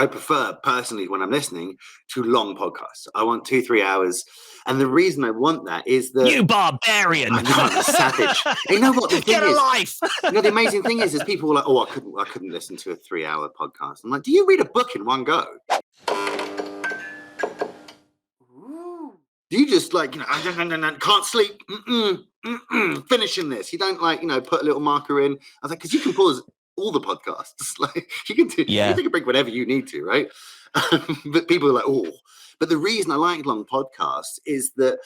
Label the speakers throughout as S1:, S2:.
S1: I prefer personally when I'm listening to long podcasts. I want 2-3 hours. And the reason I want that is that
S2: you barbarian.
S1: I know, I'm a savage. You know what the thing
S2: Get a
S1: is?
S2: life.
S1: The amazing thing is people are like, oh, I couldn't listen to a 3-hour podcast. I'm like, do you read a book in one go? Do you just like, can't sleep, finishing this? You don't like, put a little marker in. I was like, because you can pause all the podcasts. Like you can take a break whenever you need to, right? But people are like, oh. But the reason I like long podcasts is that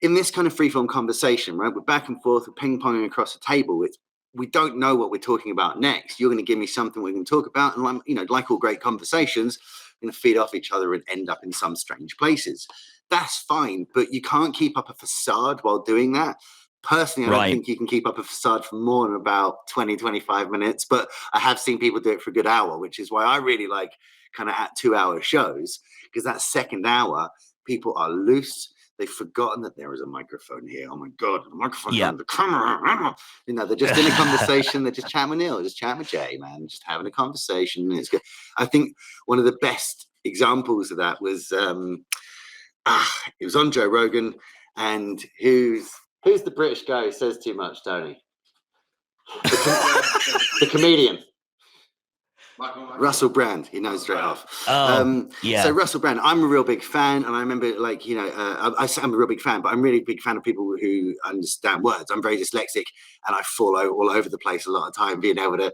S1: in this kind of free-form conversation, right, we're back and forth, we're ping-ponging across the table. We don't know what we're talking about next. You're going to give me something we can talk about. And like all great conversations, we're going to feed off each other and end up in some strange places. That's fine, but you can't keep up a facade while doing that. Personally, I don't think you can keep up a facade for more than about 20, 25 minutes, but I have seen people do it for a good hour, which is why I really like kind of at 2-hour shows, because that second hour, people are loose. They've forgotten that there is a microphone here. Oh my God, the microphone on the camera. They're just in a conversation. They're just chatting with Neil, just chatting with Jay, man, just having a conversation. It's good. I think one of the best examples of that was it was on Joe Rogan, and who's the British guy who says too much, Tony? The comedian. Russell Brand, he knows straight off. So Russell Brand, I'm a real big fan, and I remember, I'm a real big fan, but I'm really a big fan of people who understand words. I'm very dyslexic, and I fall all over the place a lot of time, being able to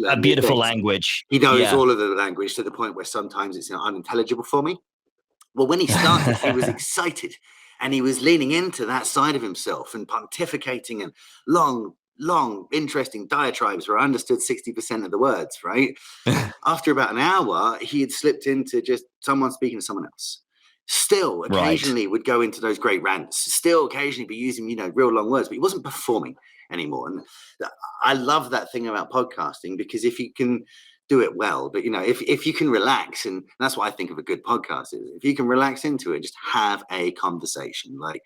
S2: a beautiful language.
S1: He knows all of the language to the point where sometimes it's unintelligible for me. Well, when he started, he was excited, and he was leaning into that side of himself and pontificating and long, interesting diatribes where I understood 60% of the words, right? After about an hour, he had slipped into just someone speaking to someone else. Still, occasionally would go into those great rants. Still, occasionally be using, real long words, but he wasn't performing anymore. And I love that thing about podcasting, because if you can do it well, but if you can relax, and that's what I think of a good podcast is, if you can relax into it, just have a conversation, like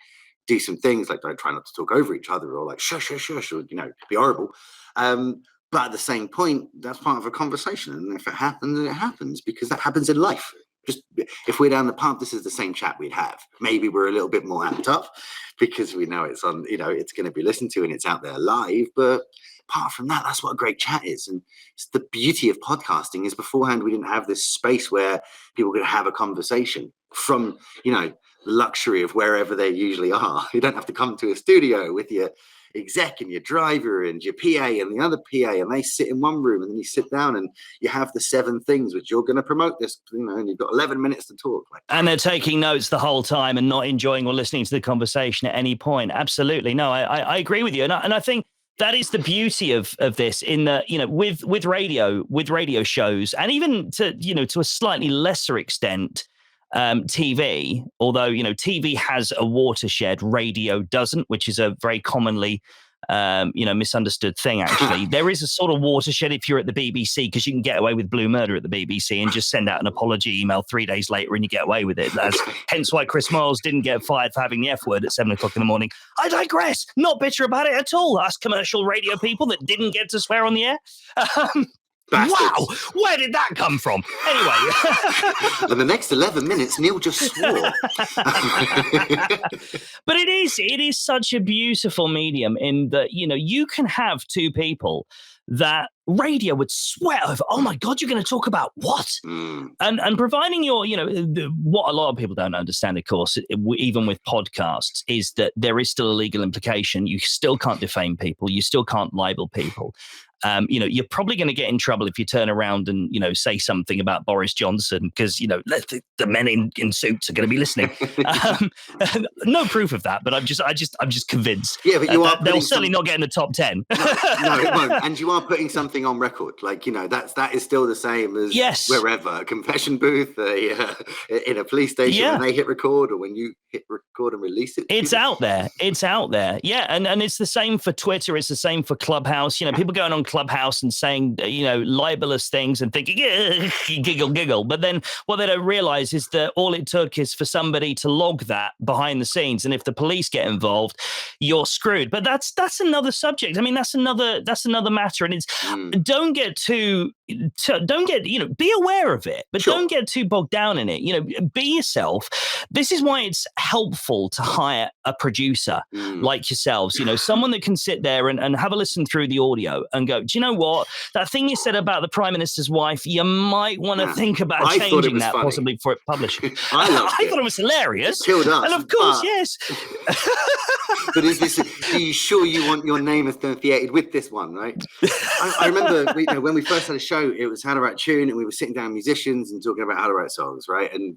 S1: do some things like don't try not to talk over each other, or like shush, or be horrible. But at the same point, that's part of a conversation, and if it happens, it happens, because that happens in life. Just if we're down the pub, this is the same chat we'd have. Maybe we're a little bit more amped up because we know it's on, it's going to be listened to and it's out there live. But apart from that, that's what a great chat is. And it's the beauty of podcasting is beforehand, we didn't have this space where people could have a conversation from, the luxury of wherever they usually are. You don't have to come to a studio with your exec and your driver and your PA and the other PA, and they sit in one room, and then you sit down and you have the 7 things which you're going to promote this, and you've got 11 minutes to talk.
S2: And they're taking notes the whole time and not enjoying or listening to the conversation at any point. Absolutely. No, I agree with you. And I think that is the beauty of this, in that, with radio shows, and even to a slightly lesser extent, TV, although, TV has a watershed, radio doesn't, which is a very commonly, misunderstood thing, actually. There is a sort of watershed if you're at the BBC, because you can get away with blue murder at the BBC and just send out an apology email 3 days later and you get away with it. Hence why Chris Miles didn't get fired for having the F word at 7 o'clock in the morning. I digress. Not bitter about it at all. Us commercial radio people that didn't get to swear on the air. Bastards. Wow, where did that come from? Anyway.
S1: In the next 11 minutes, Neil just swore.
S2: But it is such a beautiful medium in that, you can have 2 people that radio would swear over. Oh my God, you're going to talk about what? And providing your, what a lot of people don't understand, of course, even with podcasts, is that there is still a legal implication. You still can't defame people. You still can't libel people. You're probably going to get in trouble if you turn around and, say something about Boris Johnson, because, the men in suits are going to be listening. No proof of that, but I'm just convinced.
S1: Yeah, but
S2: they'll certainly not get in the top 10.
S1: No, it won't. And you are putting something on record. Like, that is still the same as wherever, a confession booth, in a police station, when they hit record, or when you hit record and release it.
S2: It's out there. Yeah. And it's the same for Twitter. It's the same for Clubhouse. People going on Clubhouse and saying, libelous things and thinking, giggle. But then what they don't realize is that all it took is for somebody to log that behind the scenes. And if the police get involved, you're screwed. But that's another subject. I mean, that's another matter. And it's don't get too don't get, be aware of it, but
S1: Sure.
S2: don't get too bogged down in it. Be yourself. This is why it's helpful to hire a producer like yourselves, someone that can sit there and have a listen through the audio and go, do you know what? That thing you said about the Prime Minister's wife, you might want to think about changing that funny. Possibly for it publishing. I thought it was hilarious.
S1: It killed us.
S2: And of course, yes.
S1: But are you sure you want your name associated with this one, right? I remember when we first had a show, it was how to write tune, and we were sitting down with musicians and talking about how to write songs, right? And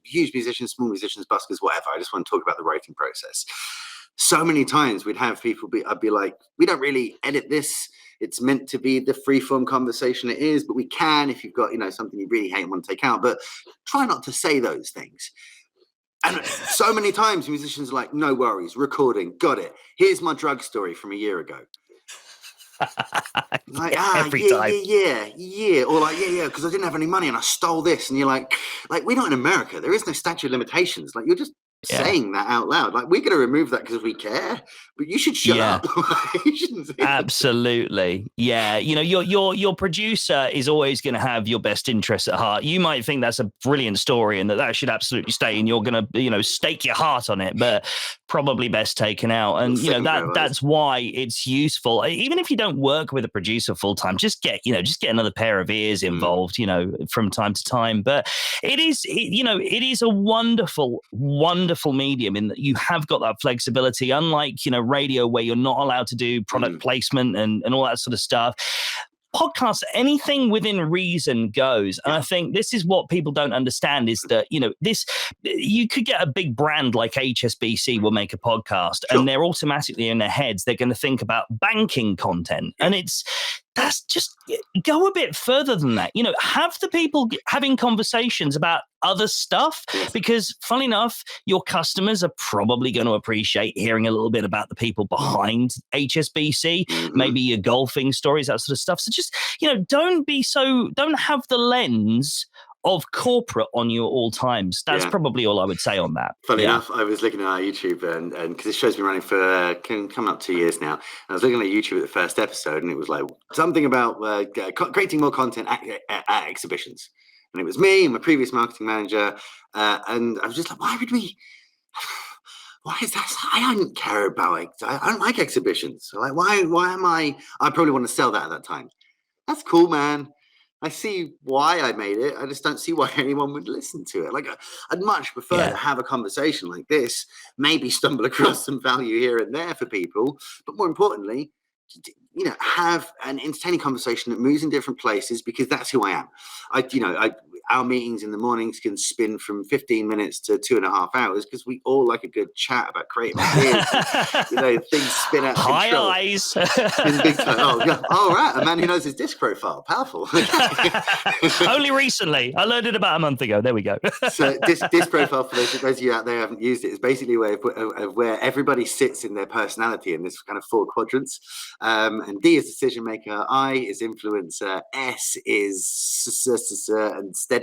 S1: huge musicians, small musicians, buskers, whatever. I just want to talk about the writing process. So many times we'd have people I'd be like, we don't really edit this. It's meant to be the free-form conversation it is, but we can if you've got, something you really hate and want to take out, but try not to say those things. And so many times musicians are like, no worries, recording, got it. Here's my drug story from a year ago. Like,
S2: every time.
S1: Yeah. Or like, yeah, because I didn't have any money and I stole this. And you're like, we're not in America. There is no statute of limitations. Like, you're just saying that out loud. Like, we're going to remove that because we care, but you should shut up. You shouldn't say
S2: Absolutely. Yeah. Your producer is always going to have your best interests at heart. You might think that's a brilliant story and that should absolutely stay, and you're going to, stake your heart on it, but probably best taken out. And, that's why it's useful. Even if you don't work with a producer full time, just get another pair of ears involved, from time to time. But it is a wonderful medium in that you have got that flexibility, unlike radio where you're not allowed to do product placement and all that sort of stuff. Podcasts, anything within reason goes. And I think this is what people don't understand is that, you could get a big brand like HSBC will make a podcast and they're automatically in their heads, they're going to think about banking content. And that's just go a bit further than that. Have the people having conversations about other stuff, because funnily enough, your customers are probably going to appreciate hearing a little bit about the people behind HSBC, maybe your golfing stories, that sort of stuff. So just, don't have the lens of corporate on you at all times. That's probably all I would say on that.
S1: Funny enough, I was looking at our YouTube and because this show's been running for coming up 2 years now. And I was looking at YouTube at the first episode and it was like something about creating more content at exhibitions. And it was me and my previous marketing manager. And I was just like, why is that? I don't care about it. I don't like exhibitions. So like, why am I probably want to sell that at that time. That's cool, man. I see why I made it. I just don't see why anyone would listen to it. Like, I'd much prefer to have a conversation like this, maybe stumble across some value here and there for people, but more importantly, have an entertaining conversation that moves in different places, because that's who I am. Our meetings in the mornings can spin from 15 minutes to 2.5 hours because we all like a good chat about creative ideas. Things spin out of control.
S2: High eyes.
S1: In big time. Oh, right. A man who knows his disc profile. Powerful.
S2: Only recently. I learned it about a month ago. There we go.
S1: So disc profile, for those of you out there who haven't used it, is basically a way of where everybody sits in their personality in this kind of 4 quadrants. And D is decision maker, I is influencer, S is and steady,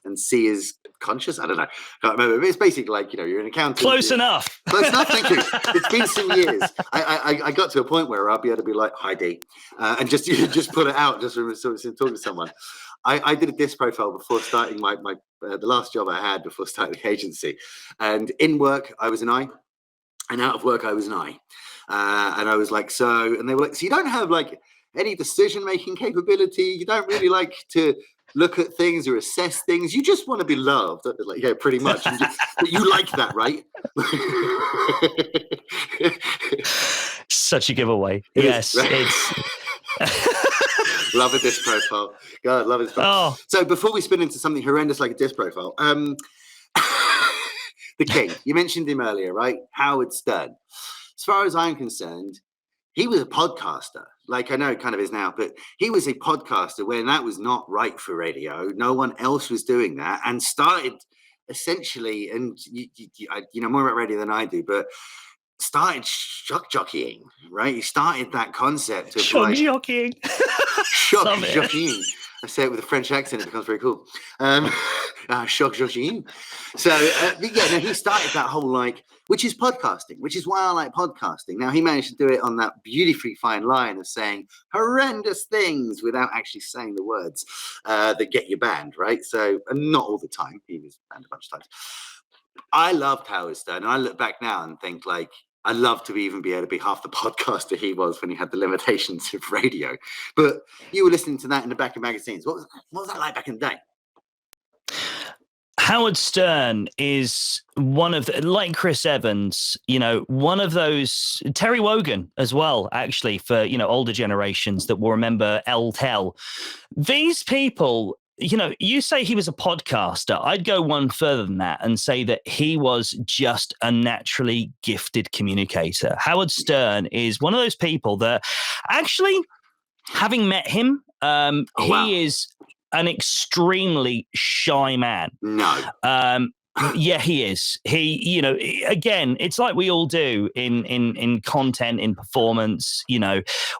S1: and C is conscious. I don't know. Can't remember. But it's basically like, you're an accountant.
S2: Close enough.
S1: Thank you. It's been some years. I got to a point where I'll be able to be like, hi D, and just put it out just from talking to someone. I did a disc profile before starting my the last job I had before starting the agency, and in work I was an I, and out of work I was an I, and I was like, and they were like, so you don't have like any decision making capability, you don't really like to look at things or assess things, you just want to be loved. I'd be like, yeah, pretty much. But you like that, right?
S2: Such a giveaway. Yes, it's
S1: love a disc profile. God, love his profile. So before we spin into something horrendous like a disc profile, the king, you mentioned him earlier, right? Howard Stern. As far as I'm concerned, he was a podcaster. Like, I know it kind of is now, but he was a podcaster when that was not right for radio. No one else was doing that, and started essentially, and you know more about radio than I do, but started shock jockeying, right? He started that concept of
S2: shock jockeying.
S1: Shock jockeying. I say it with a French accent, it becomes very cool. Shogin. So he started that whole which is podcasting, which is why I like podcasting. Now he managed to do it on that beautifully fine line of saying horrendous things without actually saying the words that get you banned, right? So, and not all the time. He was banned a bunch of times. I loved Howard Stern, and I look back now and think I'd love to even be able to be half the podcaster he was when he had the limitations of radio. But you were listening to that in the back of magazines. What was that like back in the day?
S2: Howard Stern is one of like Chris Evans, one of those, Terry Wogan as well, actually, for, older generations that will remember El Tel. These people, you say he was a podcaster. I'd go one further than that and say that he was just a naturally gifted communicator. Howard Stern is one of those people that actually, having met him, he is an extremely shy man.
S1: No.
S2: Yeah, he is. He, again, it's like we all do in content, in performance.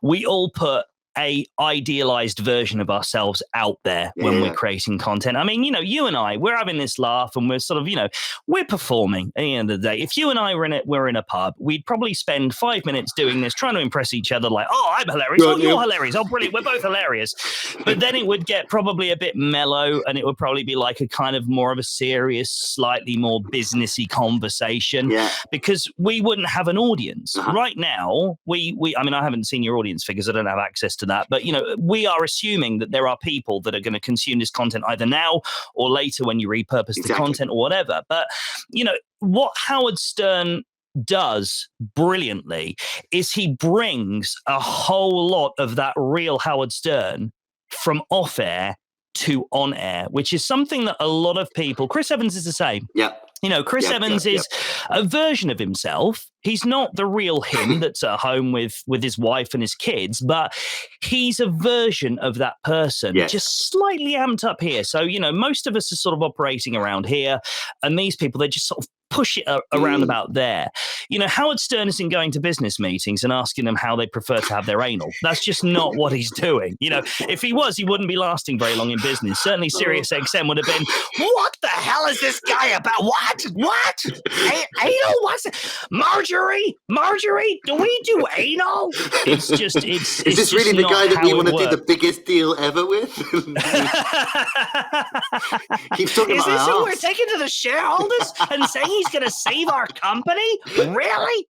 S2: We all put a idealized version of ourselves out there when we're creating content. I mean, you and I, we're having this laugh and we're sort of, we're performing at the end of the day. If you and I were in a pub, we'd probably spend 5 minutes doing this, trying to impress each other like, oh, I'm hilarious. Oh, you're hilarious. Oh, brilliant. We're both hilarious. But then it would get probably a bit mellow and it would probably be like a kind of more of a serious, slightly more businessy conversation because we wouldn't have an audience. Right now, I mean, I haven't seen your audience figures. I don't have access to that. But, we are assuming that there are people that are going to consume this content either now or later when you repurpose the content or whatever. But, what Howard Stern does brilliantly is he brings a whole lot of that real Howard Stern from off air to on air, which is something that a lot of people, Chris Evans is the same.
S1: Yeah.
S2: Chris Evans is a version of himself. He's not the real him that's at home with his wife and his kids, but he's a version of that person, just slightly amped up here. So, most of us are sort of operating around here, and these people, they just sort of push it around about there. Howard Stern isn't going to business meetings and asking them how they prefer to have their anal. That's just not what he's doing. If he was, he wouldn't be lasting very long in business. Certainly Sirius XM would have been, what the hell is this guy about? What? Anal? What's it? Marjorie, do we do anal? It's just, it's
S1: Is this really the guy that we want to do the biggest deal ever with? Keeps talking about
S2: Is this who we're taking to the shareholders and saying he's going to save our company? Really?